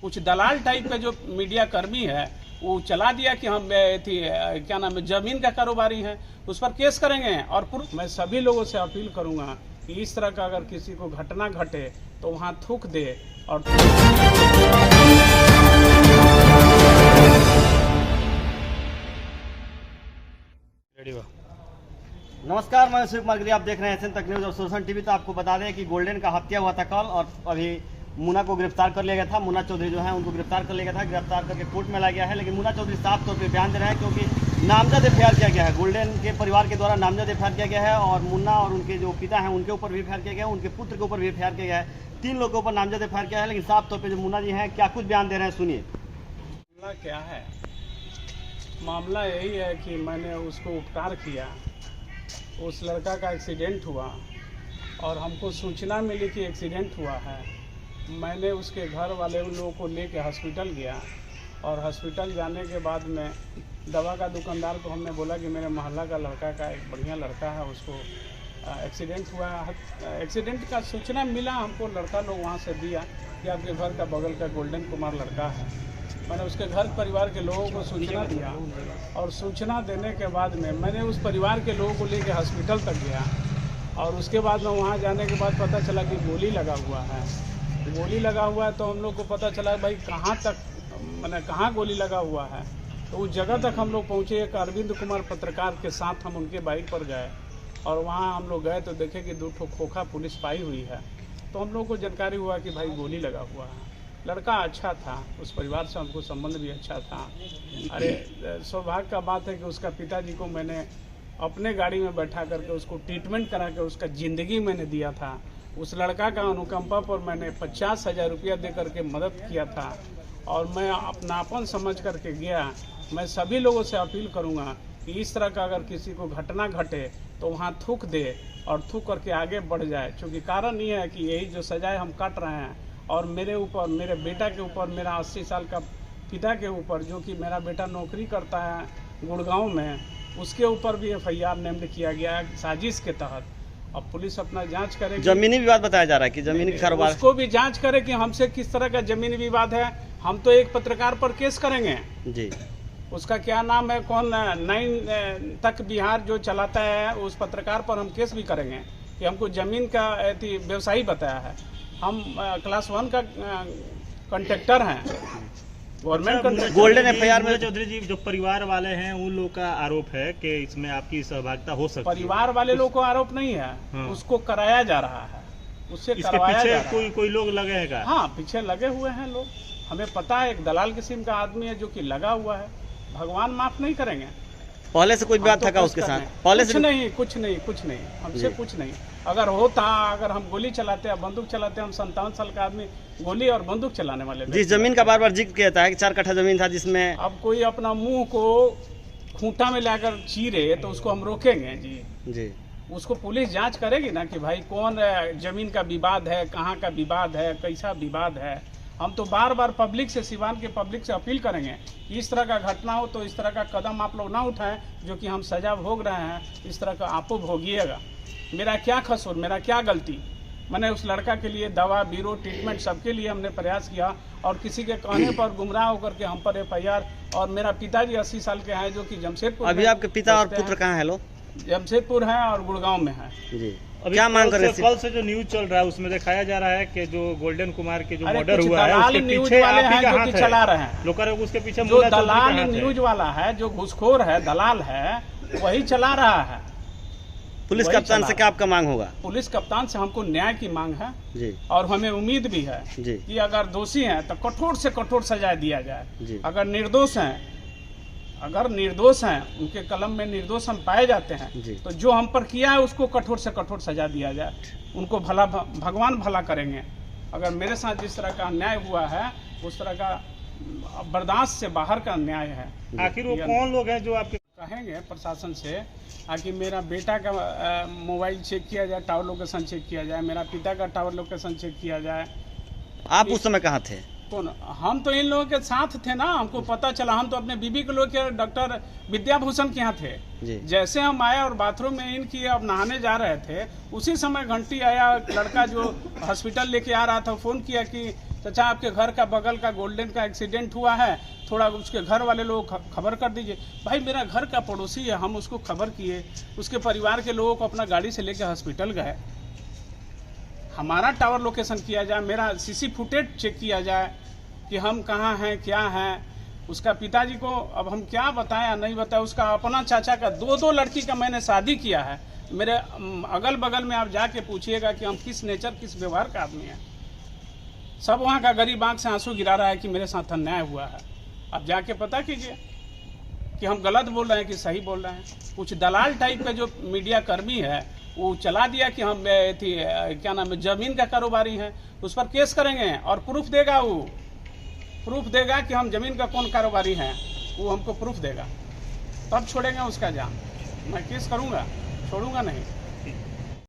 कुछ दलाल टाइप का जो मीडिया कर्मी है वो चला दिया कि हम क्या नाम है जमीन का कारोबारी है, उस पर केस करेंगे। और मैं सभी लोगों से अपील करूंगा कि इस तरह का अगर किसी को घटना घटे तो वहां थूक दे और नमस्कार, मैं शिव कुमार गिरी, आप देख रहे हैं एसएन तक न्यूज और सोशल टीवी। तो आपको बता दें कि गोल्डन का हत्या हुआ था कल और अभी मुन्ना को गिरफ्तार कर लिया गया था। मुन्ना चौधरी जो है उनको गिरफ्तार कर लिया गया था, गिरफ्तार करके कोर्ट में लाया गया है। लेकिन मुन्ना चौधरी साफ तौर पर बयान दे रहे हैं क्योंकि नामजद एफआईआर किया गया है, गोल्डन के परिवार के द्वारा नामजद एफआईआर किया गया है और मुन्ना और उनके जो पिता हैं उनके ऊपर भी एफआईआर किया गया है, उनके पुत्र के ऊपर भी एफआईआर किया गया है। 3 लोगों के ऊपर नामजद एफआईआर किया है। लेकिन साफ तौर पर जो मुन्ना जी हैं क्या कुछ बयान दे रहे हैं, सुनिए। मामला क्या है? मामला यही है कि मैंने उसको उपकार किया, उस लड़का का एक्सीडेंट हुआ और हमको सूचना मिली कि एक्सीडेंट हुआ है। मैंने उसके घर वाले उन लोगों को लेके हॉस्पिटल गया और हॉस्पिटल जाने के बाद में दवा का दुकानदार को हमने बोला कि मेरे मोहल्ला का लड़का का एक बढ़िया लड़का है, उसको एक्सीडेंट हुआ है। एक्सीडेंट का सूचना मिला हमको, लड़का लोग वहाँ से दिया कि आपके घर का बगल का गोल्डन कुमार लड़का है। मैंने उसके घर परिवार के लोगों को सूचना दिया और सूचना देने के बाद में मैंने उस परिवार के लोगों को लेकर हॉस्पिटल तक गया और उसके बाद में वहाँ जाने के बाद पता चला कि गोली लगा हुआ है। गोली लगा हुआ है तो हम लोग को पता चला भाई कहाँ तक मैंने कहाँ गोली लगा हुआ है। तो उस जगह तक हम लोग पहुँचे, एक अरविंद कुमार पत्रकार के साथ हम उनके बाइक पर गए और वहाँ हम लोग गए तो देखे कि 2 ठो खोखा पुलिस पाई हुई है। तो हम लोग को जानकारी हुआ कि भाई गोली लगा हुआ है। लड़का अच्छा था, उस परिवार से हमको संबंध भी अच्छा था। अरे सौभाग्य का बात है कि उसका पिताजी को मैंने अपने गाड़ी में बैठा करके उसको ट्रीटमेंट करा के उसका ज़िंदगी मैंने दिया था। उस लड़का का अनुकंपा पर मैंने 50,000 रुपया दे करके मदद किया था और मैं अपनापन समझ करके गया। मैं सभी लोगों से अपील करूँगा कि इस तरह का अगर किसी को घटना घटे तो वहाँ थूक दे और थूक करके आगे बढ़ जाए। क्योंकि कारण ये है कि यही जो सजाएं हम काट रहे हैं और मेरे ऊपर, मेरे बेटा के ऊपर, मेरा 80 साल का पिता के ऊपर, जो कि मेरा बेटा नौकरी करता है गुड़गांव में, उसके ऊपर भी एफआईआर नेम्ड किया गया है साजिश के तहत। अब पुलिस अपना जांच करेगी। जमीनी विवाद बताया जा रहा है कि जमीनी कारोबार, उसको भी जांच करे कि हमसे किस तरह का जमीनी विवाद है। हम तो एक पत्रकार पर केस करेंगे जी, उसका क्या नाम है, कौन 9 तक बिहार जो चलाता है, उस पत्रकार पर हम केस भी करेंगे कि हमको जमीन का व्यवसायी बताया है। हम क्लास 1 का कॉन्ट्रैक्टर हैं, गवर्नमेंट। गोल्डन एफआईआर में चौधरी जी जो परिवार वाले हैं उन लोग का आरोप है कि इसमें आपकी सहभागिता हो सकती है। परिवार वाले लोग को आरोप नहीं है, हाँ। उसको कराया जा रहा है, उससे इसके करवाया जा पीछे रहा है। कोई लोग लगे हैं क्या? हाँ, पीछे लगे हुए हैं लोग, हमें पता है। एक दलाल किस्म का आदमी है जो कि लगा हुआ है। भगवान माफ नहीं करेंगे। पहले से कोई बात था क्या उसके साथ? पहले से कुछ नहीं, हमसे कुछ नहीं। अगर होता, अगर हम गोली चलाते हैं, बंदूक चलाते हैं, हम 57 साल का आदमी गोली और बंदूक चलाने वाले। जिस जमीन का बार बार जिक्र किया था कि 4 कट्ठा जमीन था जिसमें, अब कोई अपना मुंह को खूंटा में लाकर चीरे तो उसको हम रोकेंगे जी? उसको पुलिस जांच करेगी ना कि भाई कौन जमीन का विवाद है, कहाँ का विवाद है, कैसा विवाद है। हम तो बार बार पब्लिक से, सिवान के पब्लिक से अपील करेंगे कि इस तरह का घटना हो तो इस तरह का कदम आप लोग ना उठाएं, जो कि हम सजा भोग रहे हैं, इस तरह का आप भोगिएगा। मेरा क्या कसूर, मेरा क्या गलती? मैंने उस लड़का के लिए दवा, बीरो, ट्रीटमेंट सबके लिए हमने प्रयास किया और किसी के कहने पर गुमराह होकर के हम पर एफआईआर। और मेरा पिताजी 80 साल के हैं जो कि जमशेदपुर। अभी आपके पिता और पुत्र कहाँ है? लो जमशेदपुर है और गुड़गांव में है जी। अभी क्या मांग कर रहे हैं? कल से जो न्यूज चल रहा है उसमें दिखाया जा रहा है कि जो गोल्डन कुमार के जो अरे मर्डर कुछ हुआ है दलाल उसके न्यूज पीछे वाले आप ही हैं का जो हाथ कि है। चला रहे हैं। लोग कह रहे हैं उसके पीछे जो दलाल न्यूज वाला है, जो घुसखोर है, दलाल है, वही चला रहा है। पुलिस कप्तान से क्या आपका मांग होगा? पुलिस कप्तान से हमको न्याय की मांग है जी, और हमें उम्मीद भी है जी, कि अगर दोषी हैं तो कठोर से कठोर सजा दिया जाए जी। अगर निर्दोष हैं, उनके कलम में निर्दोष हम पाए जाते हैं जी। तो जो हम पर किया है उसको कठोर से कठोर सजा दिया जाए। उनको भला, भगवान भला करेंगे। अगर मेरे साथ जिस तरह का अन्याय हुआ है उस तरह का बर्दाश्त से बाहर का अन्याय है। आखिर वो कौन लोग हैं जो आपके कहेंगे प्रशासन से कि मेरा बेटा का मोबाइल चेक किया जाए, टावर लोकेशन चेक किया जाए, मेरा पिता का टावर लोकेशन चेक किया जाए। आप उस समय कहाँ थे? कौन? हम तो इन लोगों के साथ थे ना, हमको पता चला। हम तो अपने बीबी के लोग के डॉक्टर विद्याभूषण के यहाँ थे जी। जैसे हम आए और बाथरूम में इनकी अब नहाने जा रहे थे, उसी समय घंटी आया। लड़का जो हॉस्पिटल लेके आ रहा था फ़ोन किया कि चाचा आपके घर का बगल का गोल्डन का एक्सीडेंट हुआ है, थोड़ा उसके घर वाले लोग खबर कर दीजिए। भाई मेरा घर का पड़ोसी है, हम उसको खबर किए, उसके परिवार के लोगों को अपना गाड़ी से लेकर हॉस्पिटल गए, हमारा टावर लोकेशन किया जाए, मेरा सीसी फुटेज चेक किया जाए कि हम कहाँ हैं क्या हैं। उसका पिताजी को अब हम क्या बताएं या नहीं बताएं, उसका अपना चाचा का दो लड़की का मैंने शादी किया है। मेरे अगल बगल में आप जाके पूछिएगा कि हम किस नेचर किस व्यवहार का आदमी है। सब वहाँ का गरीब आंख से आंसू गिरा रहा है कि मेरे साथ अन्याय हुआ है। आप जाके पता कीजिए कि हम गलत बोल रहे हैं कि सही बोल रहे हैं। कुछ दलाल टाइप का जो मीडिया कर्मी है वो चला दिया कि हम क्या नाम है जमीन का कारोबारी है, उस पर केस करेंगे और प्रूफ देगा, वो प्रूफ देगा कि हम जमीन का कौन कारोबारी हैं, वो हमको प्रूफ देगा, तब छोड़ेंगे उसका जान। मैं केस करूँगा, छोड़ूंगा नहीं।